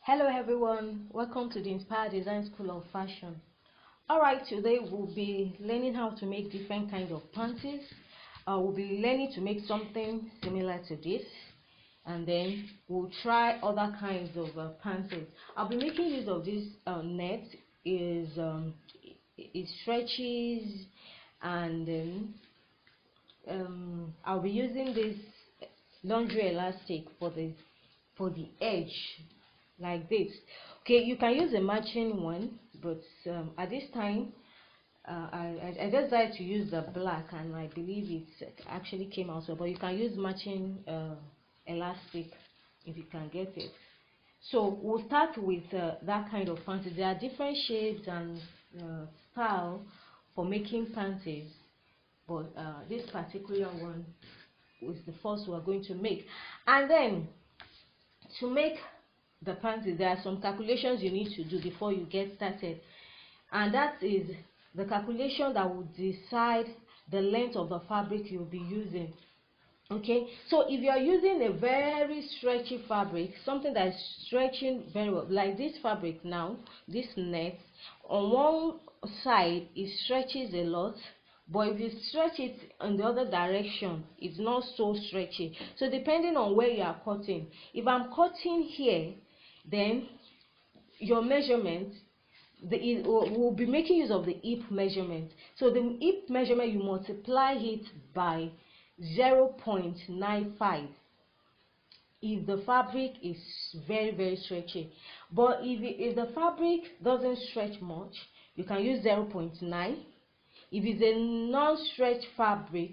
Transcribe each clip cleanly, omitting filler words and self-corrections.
Hello everyone, welcome to the Inspired Design School of Fashion. Alright, today we'll be learning how to make different kinds of panties. We'll be learning to make something similar to this, and then we'll try other kinds of panties. I'll be making use of this net is stretches, and then I'll be using this laundry elastic for the edge, like this. Okay, you can use a matching one, but at this time I decided to use the black, and I believe it actually came out well. But you can use matching elastic if you can get it. So we'll start with that kind of panties. There are different shapes and style for making panties, but this particular one is the first we're going to make. And then to make the panties, there are some calculations you need to do before you get started, and that is the calculation that will decide the length of the fabric you'll be using. Okay, so if you are using a very stretchy fabric, something that is stretching very well, like this fabric now, this net, on one side it stretches a lot, but if you stretch it in the other direction, it's not so stretchy. So depending on where you are cutting, if I'm cutting here, then your measurement, we'll be making use of the hip measurement. So the hip measurement, you multiply it by 0.95 if the fabric is very stretchy. But if the fabric doesn't stretch much, you can use 0.9. If it's a non-stretch fabric,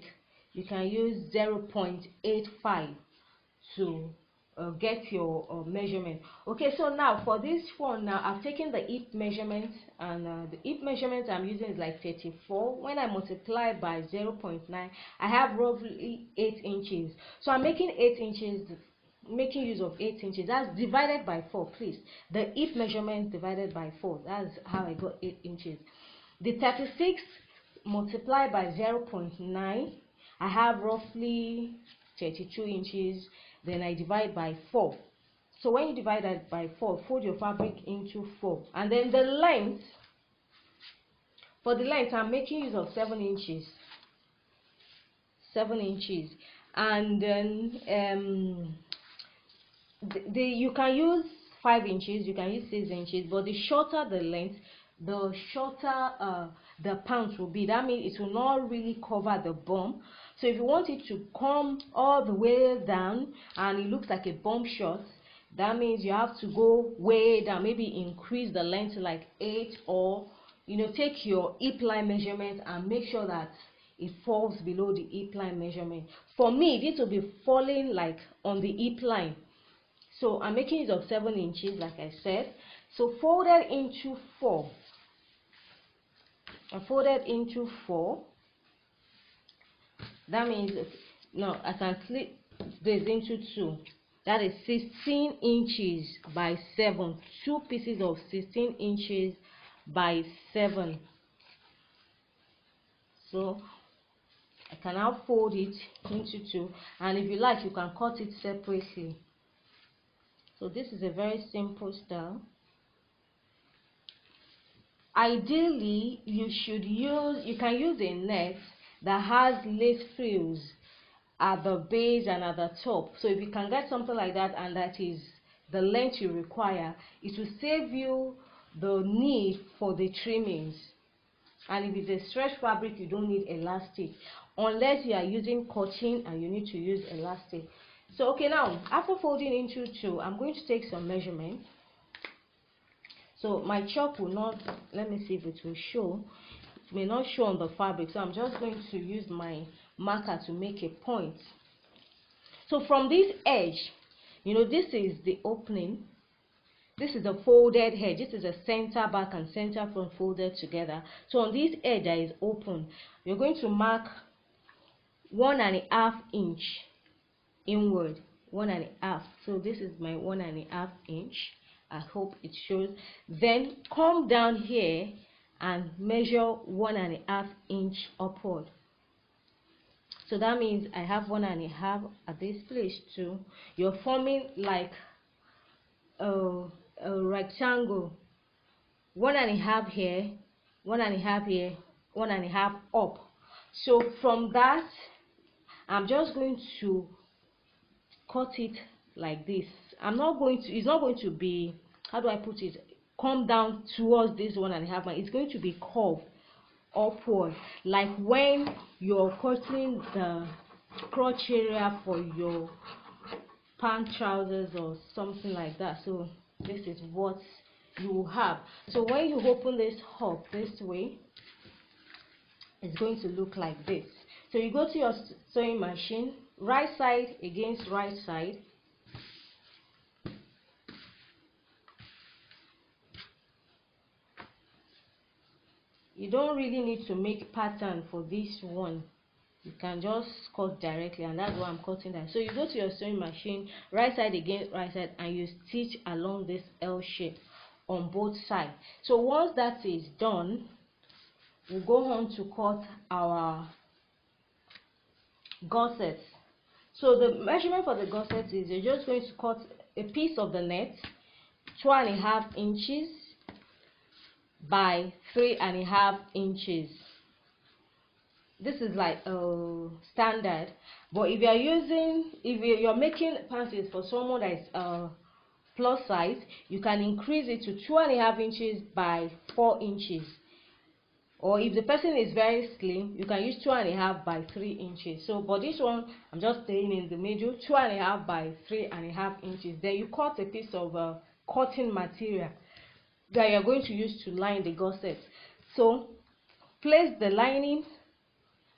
you can use 0.85 to get your measurement. Okay, so now for this one, now I've taken the hip measurement, and the hip measurement I'm using is like 34. When I multiply by 0.9, I have roughly 8 inches. So I'm making 8 inches, making use of 8 inches. That's divided by 4, please. The hip measurement divided by 4. That's how I got 8 inches. The 36 multiplied by 0.9, I have roughly 32 inches. Then I divide by 4. So when you divide that by 4, fold your fabric into 4. And then the length, for the length, I'm making use of 7 inches. 7 inches. And then you can use 5 inches, you can use 6 inches, but the shorter the length, the shorter the pants will be. That means it will not really cover the bum. So if you want it to come all the way down and it looks like a bum short, that means you have to go way down, maybe increase the length to like 8, or take your hip line measurement and make sure that it falls below the hip line measurement. For me, it will be falling like on the hip line. So I'm making use of 7 inches, like I said. So folded into 4. I folded into 4. That means now I can split this into 2. That is 16 inches by 7. 2 pieces of 16 inches by 7. So I can now fold it into 2, and if you like, you can cut it separately. So this is a very simple style. Ideally, you can use a net that has lace frills at the base and at the top. So if you can get something like that, and that is the length you require, it will save you the need for the trimmings. And if it's a stretch fabric, you don't need elastic, unless you are using cotton and you need to use elastic. So okay, now after folding into 2, I'm going to take some measurements. So my chalk will not, let me see if it will show. It may not show on the fabric, so I'm just going to use my marker to make a point. So from this edge, this is the opening. This is the folded edge. This is a center back and center front folded together. So on this edge that is open, you're going to mark 1.5 inch inward. 1.5. So this is my 1.5 inch. I hope it shows. Then come down here and measure 1.5 inch upward. So that means I have 1.5 at this place too. You're forming like a rectangle, 1.5 here, 1.5 here, 1.5 up. So from that, I'm just going to cut it like this. I'm not going to, it's not going to be, how do I put it, come down towards this 1.5, it's going to be curved upward, like when you're cutting the crotch area for your pant trousers or something like that. So this is what you have. So when you open this up this way, it's going to look like this. So you go to your sewing machine, right side against right side. You don't really need to make pattern for this one. You can just cut directly, and that's why I'm cutting that. So you go to your sewing machine, right side against right side, and you stitch along this L shape on both sides. So once that is done, we'll go on to cut our gusset. So the measurement for the gusset is, you're just going to cut a piece of the net 2.5 inches by 3.5 inches. This is like a standard, but if you're making panties for someone that is plus size, you can increase it to 2.5 inches by 4 inches. Or if the person is very slim, you can use 2.5 by 3 inches. So but this one, I'm just staying in the middle, 2.5 by 3.5 inches. Then you cut a piece of cotton material that you're going to use to line the gusset. So place the lining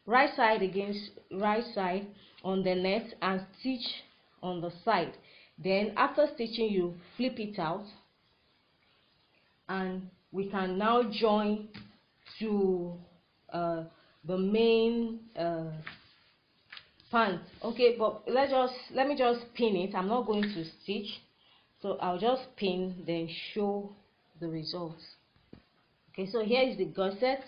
right side against right side on the net and stitch on the side. Then after stitching, you flip it out, and we can now join to the main pants. Okay, but let me just pin it. I'm not going to stitch, so I'll just pin, then show the results. Okay, so here is the gusset,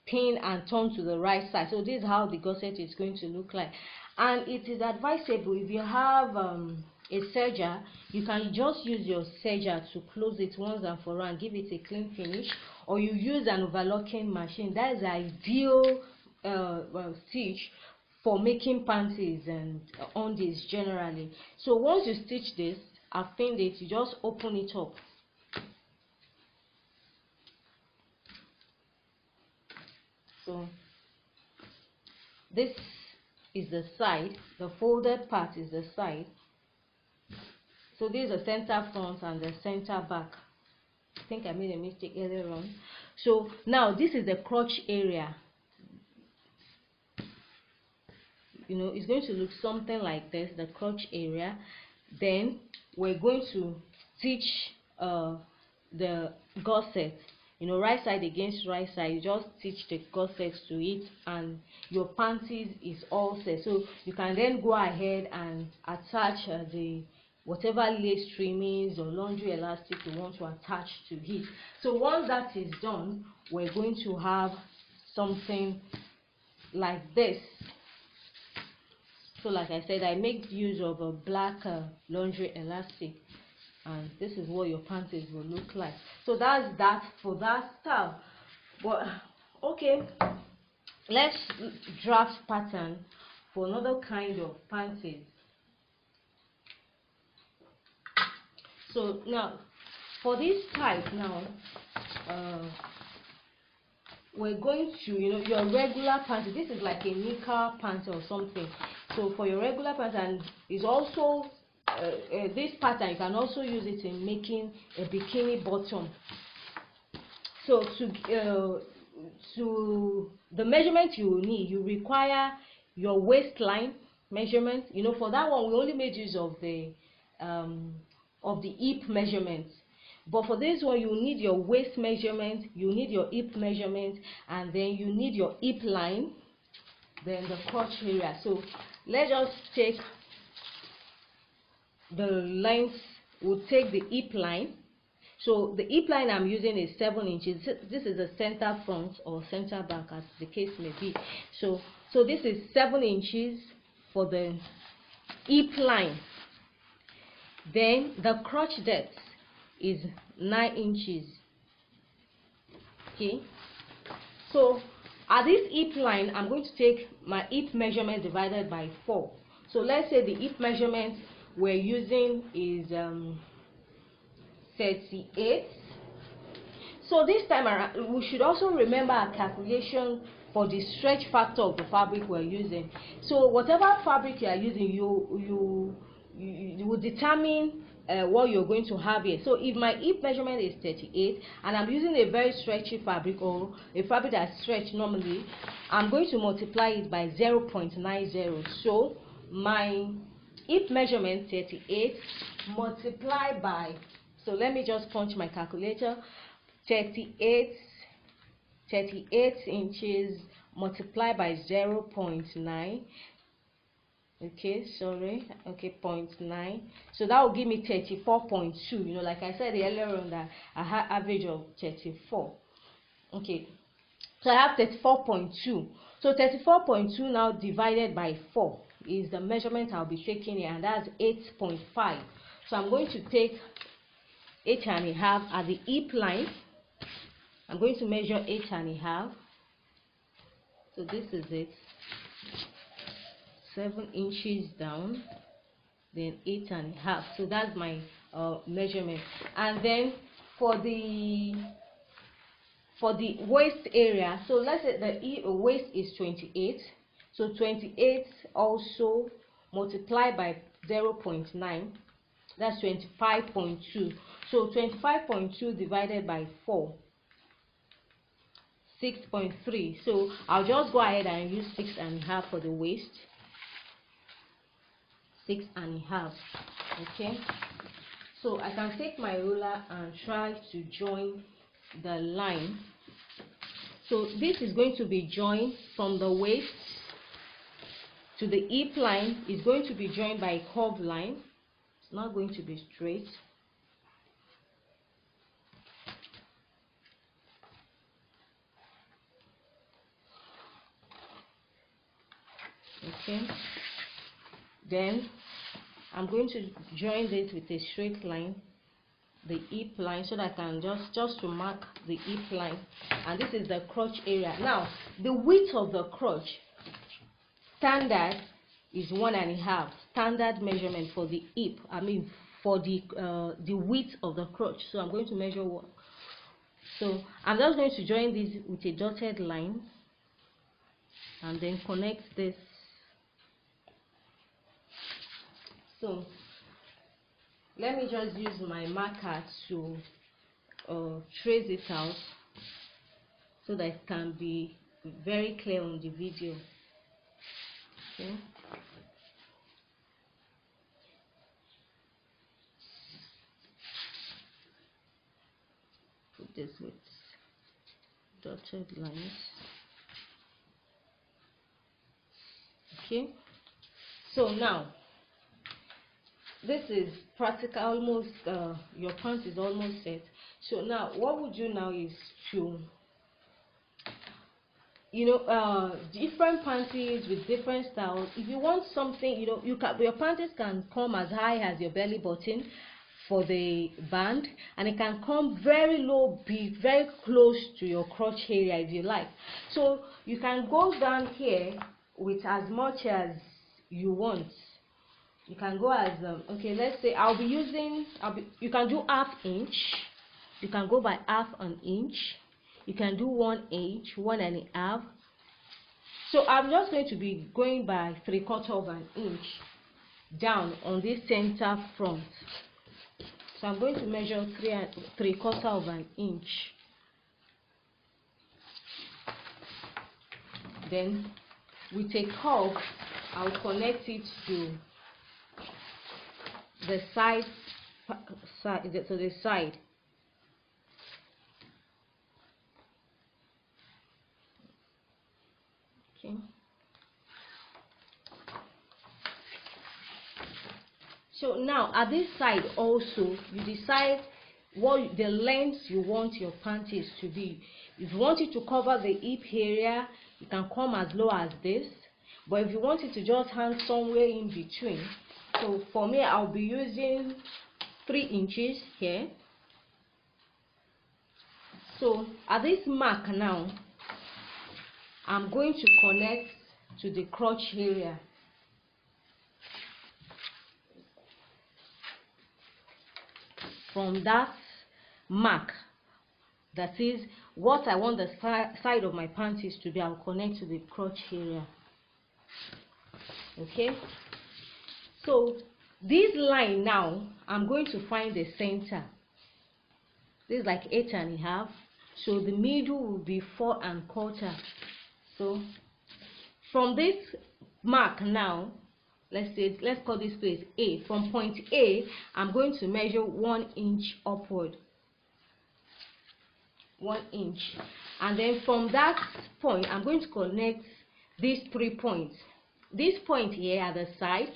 pin and turn to the right side. So this is how the gusset is going to look like. And it is advisable, if you have a serger, you can just use your serger to close it once and for all and give it a clean finish, or you use an overlocking machine. That is ideal stitch for making panties and undies generally. So once you stitch this, I've pinned it, you just open it up. So this is the side, the folded part is the side. So this is the center front and the center back. I think I made a mistake earlier on. So now this is the crotch area. You know, it's going to look something like this, the crotch area. Then we're going to stitch the gusset, you know, right side against right side. You just stitch the gusset to it, and your panties is all set. So you can then go ahead and attach the whatever lace trimmings or laundry elastic you want to attach to it. So once that is done, we're going to have something like this. So like I said, I make use of a black laundry elastic, and this is what your panties will look like. So that's that for that style. But okay, let's draft pattern for another kind of panties. So now for this type, now we're going to, you know, your regular panty. This is like a knicker panty or something. So for your regular pattern, is also this pattern, you can also use it in making a bikini bottom. So to the measurement you will need, you require your waistline measurement. You know, for that one we only made use of the hip measurement. But for this one, you need your waist measurement, you need your hip measurement, and then you need your hip line, then the crotch area. So let's just take the length. We'll take the hip line. So the hip line I'm using is 7 inches. This is the center front or center back, as the case may be. So this is 7 inches for the hip line. Then the crotch depth is 9 inches. Okay, so at this hip line, I'm going to take my hip measurement divided by 4. So let's say the hip measurement we're using is 38. So this time around, we should also remember our calculation for the stretch factor of the fabric we're using. So whatever fabric you are using, you will determine what you're going to have here. So if my hip measurement is 38 and I'm using a very stretchy fabric, or a fabric that's stretched normally, I'm going to multiply it by 0.90. So my hip measurement 38 multiplied by, so let me just punch my calculator, 38 inches multiplied by 0.9. okay, sorry, okay, 0.9. So that will give me 34.2. You know, like I said earlier on, that I had average of 34. Okay, so I have 34.2. So 34.2 now divided by 4 is the measurement I'll be taking here, and that's 8.5. So I'm going to take 8.5 at the hip line. I'm going to measure 8.5. So this is it. 7 inches down, then 8.5. So that's my measurement. And then for the waist area, so let's say the waist is 28. So 28 also multiplied by 0.9, that's 25.2. So 25.2 divided by 4, 6.3. So I'll just go ahead and use 6.5 for the waist. 6.5. okay, so I can take my ruler and try to join the line. So this is going to be joined from the waist to the hip line. Is going to be joined by a curved line. It's not going to be straight. Okay, then I'm going to join this with a straight line, the hip line, so that I can just to mark the hip line. And this is the crotch area. Now the width of the crotch standard is 1.5. Standard measurement for the hip, I mean for the width of the crotch. So I'm going to measure 1. So I'm just going to join this with a dotted line and then connect this. So let me just use my marker to trace it out so that it can be very clear on the video. Okay. Put this with dotted lines. Okay. So now this is practical, almost your pants is almost set. So now what we'll do now is to, different panties with different styles. If you want something, your panties can come as high as your belly button for the band, and it can come very low, be very close to your crotch area if you like. So you can go down here with as much as you want. You can go as okay, let's say you can do ½ inch. You can go by ½ inch. You can do 1 inch, 1.5. So I'm just going to be going by 3/4 inch down on this center front. So I'm going to measure 3/4 inch. Then with a curve, I'll connect it to the side. Okay. So now at this side also, you decide what the length you want your panties to be. If you want it to cover the hip area, you can come as low as this. But if you want it to just hang somewhere in between, so for me I'll be using 3 inches here. So at this mark now, I'm going to connect to the crotch area. From that mark, that is what I want the side of my panties to be, I'll connect to the crotch area. Okay, so this line now, I'm going to find the center. This is like 8.5, so the middle will be 4 1/4. So from this mark now, let's call this place A. From point A, I'm going to measure 1 inch upward, 1 inch, and then from that point I'm going to connect these 3 points. This point here at the side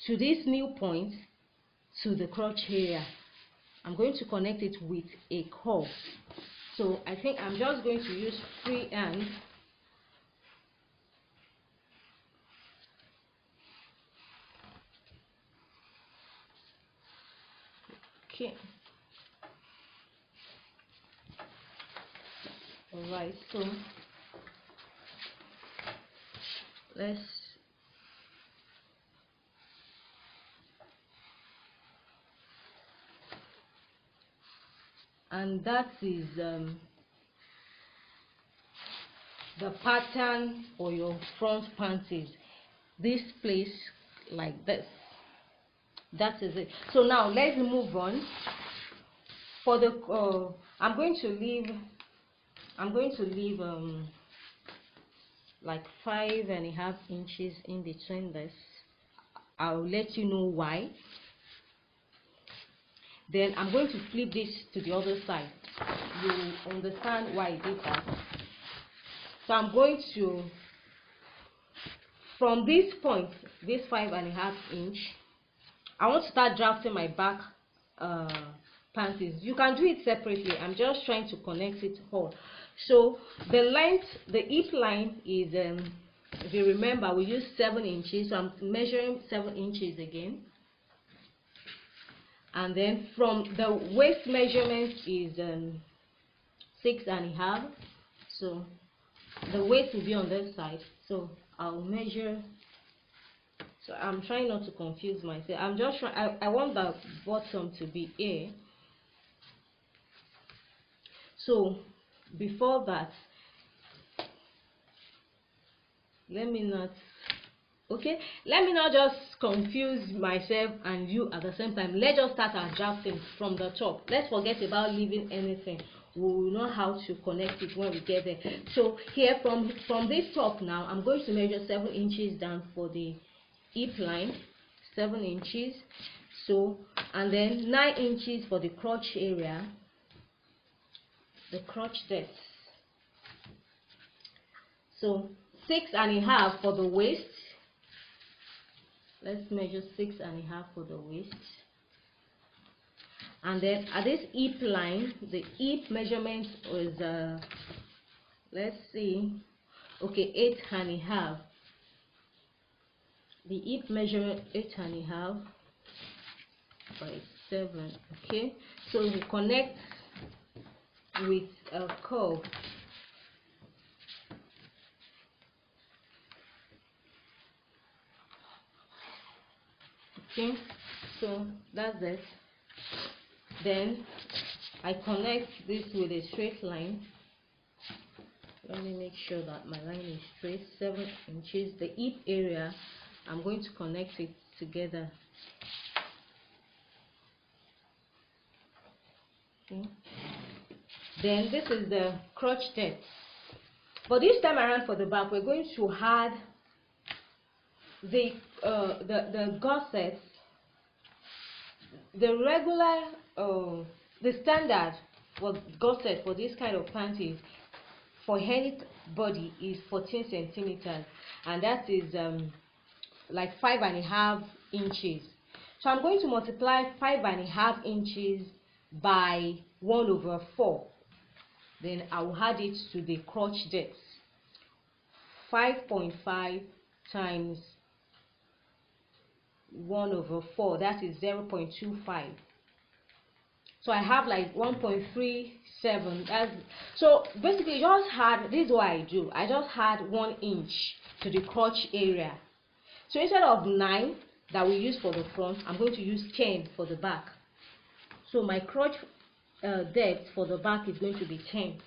to this new point to the crotch area. I'm going to connect it with a curve. So I think I'm just going to use free hand. Okay. Alright, so let's and that is the pattern for your front panties. This place like this. That is it. So now let's move on. For the I'm going to leave like 5.5 inches in between this. I'll let you know why. Then I'm going to flip this to the other side. You understand why I did that. So I'm going to, from this point, this 5.5 inch, I want to start drafting my back panties. You can do it separately. I'm just trying to connect it all. So the length, the hip line is if you remember, we used 7 inches, so I'm measuring 7 inches again. And then from the waist measurement is 6.5. So the waist will be on this side. So I'll measure. So I'm trying not to confuse myself. I'm just trying. I want the bottom to be A. So before that, let me not just confuse myself and you at the same time. Let's just start our drafting from the top. Let's forget about leaving anything. We will know how to connect it when we get there. So here from this top now, I'm going to measure 7 inches down for the hip line, 7 inches. So and then 9 inches for the crotch area, the crotch depth. So 6.5 for the waist. Let's measure 6.5 for the waist. And then at this hip line, the hip measurement was let's see, okay, 8.5. The hip measurement 8.5 by 7. Okay, so we connect with a curve. Okay, so that's it. Then I connect this with a straight line. Let me make sure that my line is straight. 7 inches. The hip area, I'm going to connect it together. Okay. Then this is the crotch depth. But this time around for the back, we're going to add the gussets. The regular the standard for gusset for this kind of panties for anybody is 14 centimeters, and that is like 5.5 inches. So I'm going to multiply 5.5 inches by 1/4. Then I will add it to the crotch depth. 5.5 times 1/4, that is 0.25. So I have like 1.37. That's so basically just add, this is what I do. I just add 1 inch to the crotch area. So instead of 9 that we use for the front, I'm going to use 10 for the back. So my crotch depth for the back is going to be 10,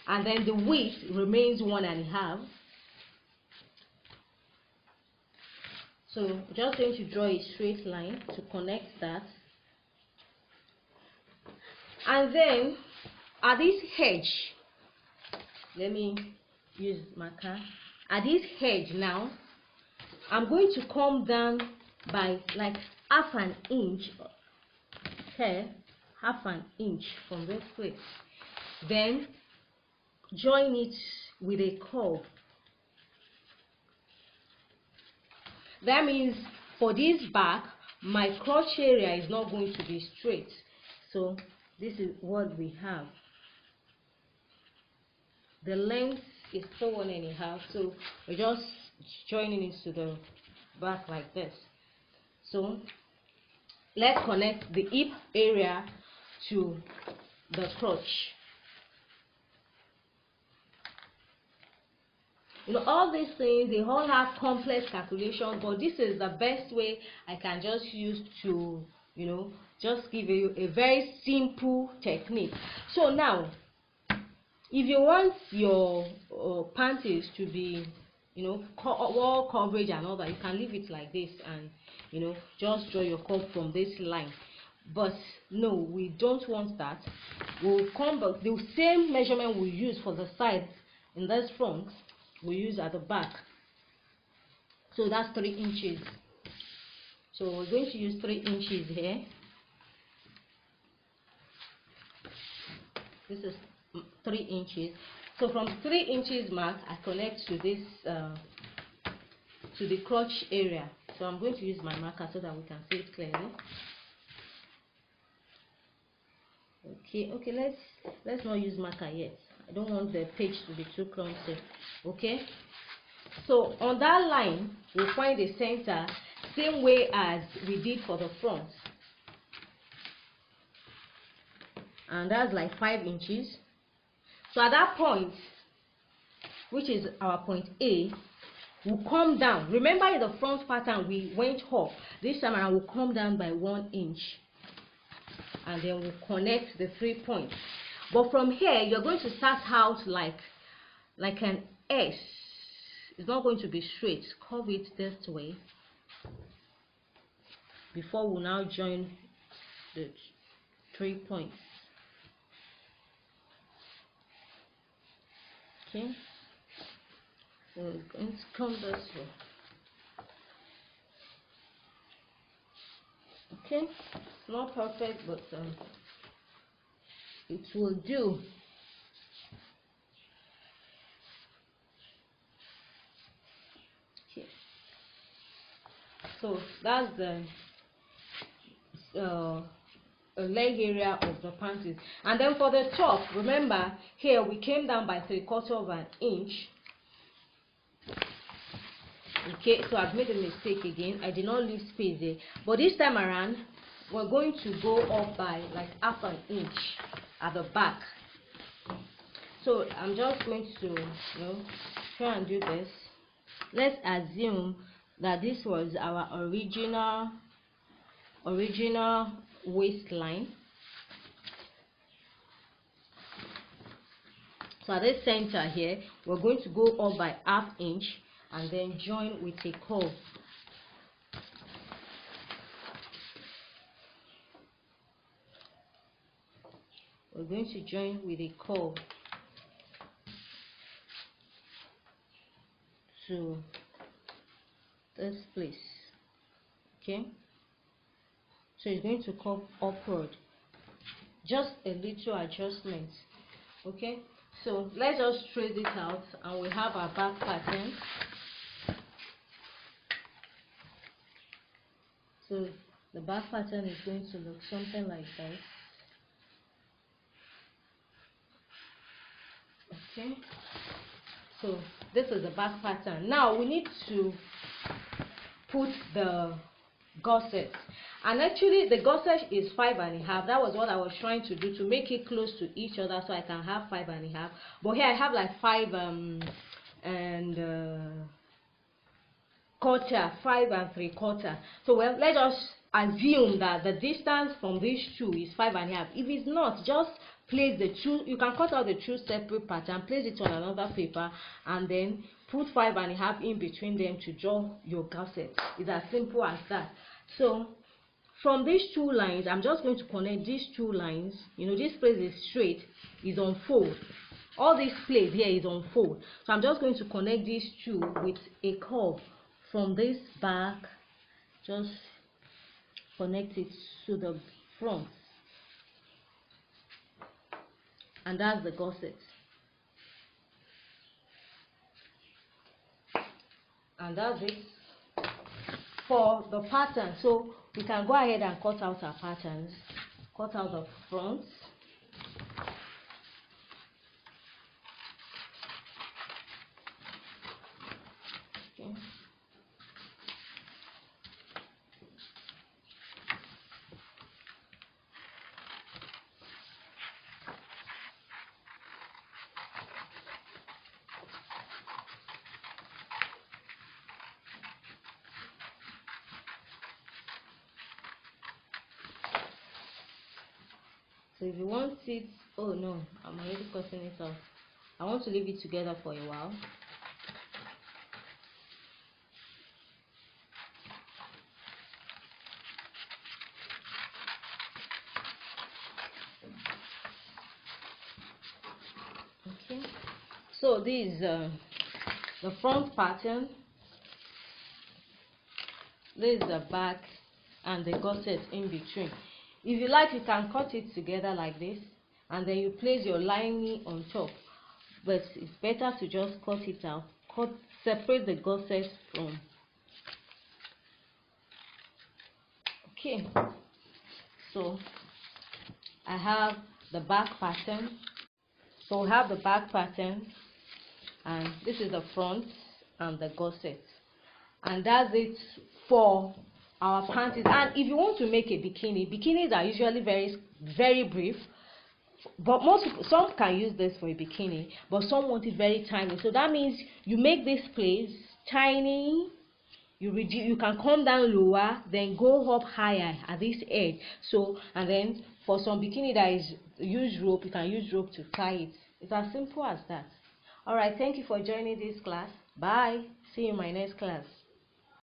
and then the width remains 1.5. So just going to draw a straight line to connect that, and then at this edge, let me use marker. At this edge now, I'm going to come down by like half an inch here, half an inch from this place, then join it with a curve. That means for this back, my crotch area is not going to be straight. So this is what we have. The length is still 1.5, so we're just joining it to the back like this. So let's connect the hip area to the crotch. You know, all these things, they all have complex calculations, but this is the best way I can just use to, you know, just give you a very simple technique. So now, if you want your panties to be, you know, wall coverage and all that, you can leave it like this and, you know, just draw your curve from this line. But no, we don't want that. We'll come back, the same measurement we use for the side in this front, we use at the back. So that's 3 inches. So we're going to use 3 inches here. This is 3 inches. So from 3 inches mark, I connect to this to the crotch area. So I'm going to use my marker so that we can see it clearly. Okay, let's not use marker yet. I don't want the page to be too clumsy. Okay, so on that line we'll find the center, same way as we did for the front, and that's like 5 inches. So at that point, which is our point A, we'll come down. Remember in the front pattern we went up. This time around we'll come down by 1 inch, and then we'll connect the 3 points. But from here, you're going to start out like an S. It's not going to be straight. Curve it this way before we now join the 3 points. Okay, so it's going to come this way. Okay, it's not perfect, but it will do. Okay, so that's the leg area of the panties. And then for the top, remember here we came down by 3/4 of an inch. Okay, so I've made a mistake again. I did not leave space there, but this time around we're going to go up by like half an inch at the back. So I'm just going to, you know, try and do this. Let's assume that this was our original waistline. So at this center here, we're going to go up by half inch and then join with a curve. We're going to join with a curve to this place. Okay, so it's going to curve upward, just a little adjustment. Okay, so let's just trace it out and we have our back pattern. So the back pattern is going to look something like this. Okay, so this is the back pattern. Now we need to put the gusset. And actually the gusset is 5.5. That was what I was trying to do, to make it close to each other so I can have 5.5. But here I have like 5 and quarter, 5 3/4. So well, let us assume that the distance from these two is 5.5. If it's not, just place the two. You can cut out the two separate pattern, place it on another paper, and then put 5.5 in between them to draw your gusset. It's as simple as that. So from these two lines, I'm just going to connect these two lines. You know, this place is straight, is on fold. All this place here is on fold. So I'm just going to connect these two with a curve. From this back, just connect it to the front, and that's the gusset. And that's it for the pattern. So we can go ahead and cut out our patterns. Cut out the front. Okay. So if you want it, oh no, I'm already cutting it off. I want to leave it together for a while. Okay, so this is the front pattern. This is the back and the gusset in between. If you like, you can cut it together like this, and then you place your lining on top, but it's better to just cut it out. Separate the gusset from. Okay, so I have the back pattern. So we have the back pattern, and this is the front and the gusset, and that's it for our panties. And if you want to make a bikini, bikinis are usually very brief, but most people, some can use this for a bikini, but some want it very tiny. So that means you make this place tiny, you can come down lower, then go up higher at this edge. So, and then for some bikini that is use rope, you can use rope to tie it. It's as simple as that. All right, thank you for joining this class. Bye. See you in my next class.